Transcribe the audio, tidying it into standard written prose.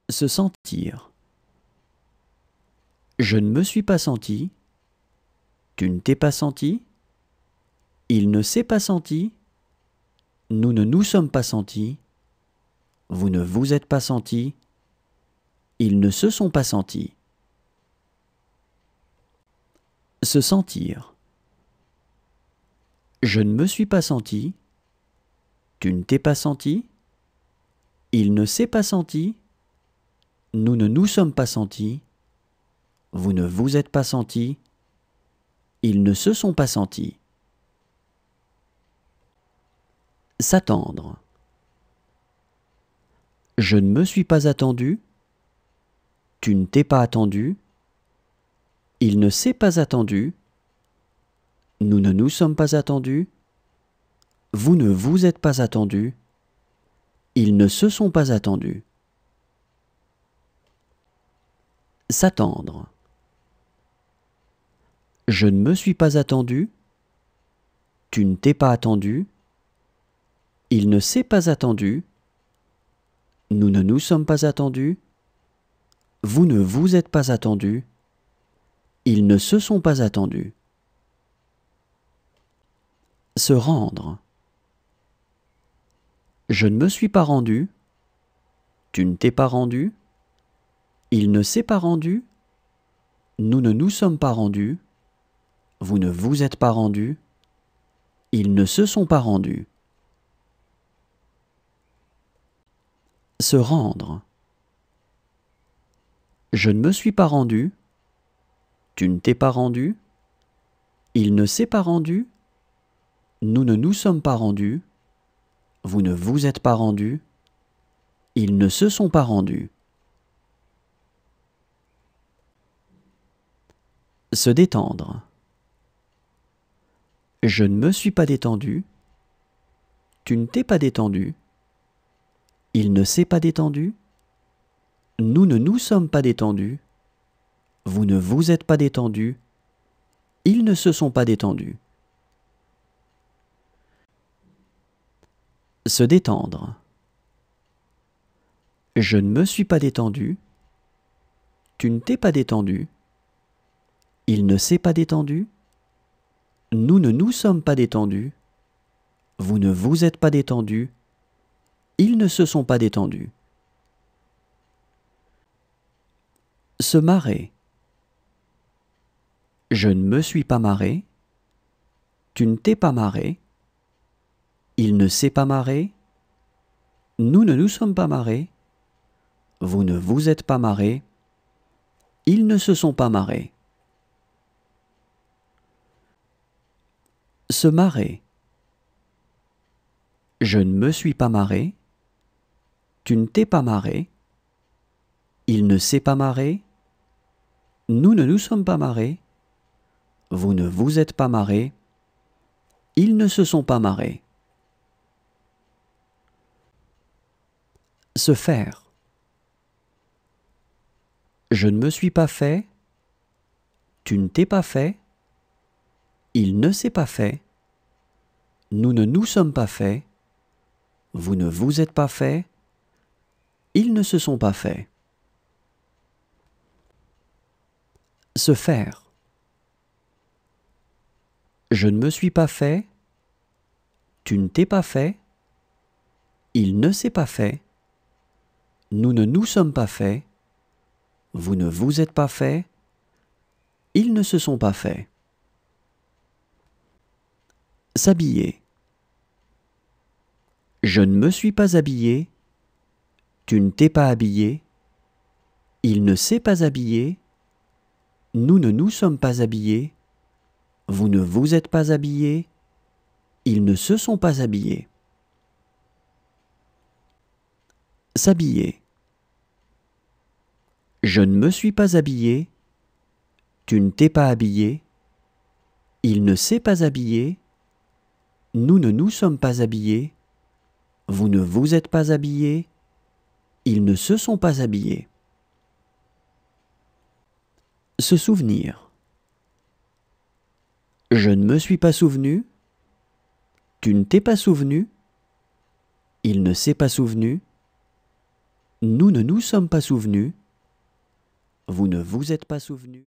Se sentir. Je ne me suis pas senti. Tu ne t'es pas senti. Il ne s'est pas senti. Nous ne nous sommes pas sentis. Vous ne vous êtes pas sentis. Ils ne se sont pas sentis. Se sentir. Je ne me suis pas senti. Tu ne t'es pas senti. Il ne s'est pas senti. Nous ne nous sommes pas sentis. Vous ne vous êtes pas sentis. Ils ne se sont pas sentis. S'attendre. Je ne me suis pas attendu. Tu ne t'es pas attendu. Il ne s'est pas attendu. Nous ne nous sommes pas attendus. Vous ne vous êtes pas attendus. Ils ne se sont pas attendus. S'attendre. Je ne me suis pas attendu. Tu ne t'es pas attendu. Il ne s'est pas attendu. Nous ne nous sommes pas attendus. Vous ne vous êtes pas attendus. Ils ne se sont pas attendus. Se rendre. Je ne me suis pas rendu. Tu ne t'es pas rendu. Il ne s'est pas rendu. Nous ne nous sommes pas rendus. Vous ne vous êtes pas rendus. Ils ne se sont pas rendus. Se rendre. Je ne me suis pas rendu. Tu ne t'es pas rendu. Il ne s'est pas rendu. Nous ne nous sommes pas rendus. Vous ne vous êtes pas rendus. Ils ne se sont pas rendus. Se détendre. Je ne me suis pas détendu. Tu ne t'es pas détendu. Il ne s'est pas détendu. Nous ne nous sommes pas détendus. Vous ne vous êtes pas détendus. Ils ne se sont pas détendus. Se détendre. Je ne me suis pas détendu. Tu ne t'es pas détendu. Il ne s'est pas détendu. Nous ne nous sommes pas détendus. Vous ne vous êtes pas détendus. Ils ne se sont pas détendus. Se marrer. Je ne me suis pas marré. Tu ne t'es pas marré. Il ne s'est pas marré. Nous ne nous sommes pas marrés. Vous ne vous êtes pas marrés. Ils ne se sont pas marrés. Se marrer. Je ne me suis pas marré. Tu ne t'es pas marré. Il ne s'est pas marré. Nous ne nous sommes pas marrés. Vous ne vous êtes pas marrés. Ils ne se sont pas marrés. Se faire. Je ne me suis pas fait. Tu ne t'es pas fait. Il ne s'est pas fait. Nous ne nous sommes pas faits. Vous ne vous êtes pas fait. Ils ne se sont pas faits. Se faire. Je ne me suis pas fait. Tu ne t'es pas fait. Il ne s'est pas fait. Nous ne nous sommes pas faits. Vous ne vous êtes pas fait. Ils ne se sont pas faits. S'habiller. Je ne me suis pas habillé. Tu ne t'es pas habillé. Il ne s'est pas habillé. Nous ne nous sommes pas habillés. Vous ne vous êtes pas habillés. Ils ne se sont pas habillés. S'habiller. Je ne me suis pas habillé. Tu ne t'es pas habillé. Il ne s'est pas habillé. Nous ne nous sommes pas habillés. Vous ne vous êtes pas habillés. Ils ne se sont pas habillés. Se souvenir. Je ne me suis pas souvenu. Tu ne t'es pas souvenu. Il ne s'est pas souvenu. Nous ne nous sommes pas souvenus. Vous ne vous êtes pas souvenu.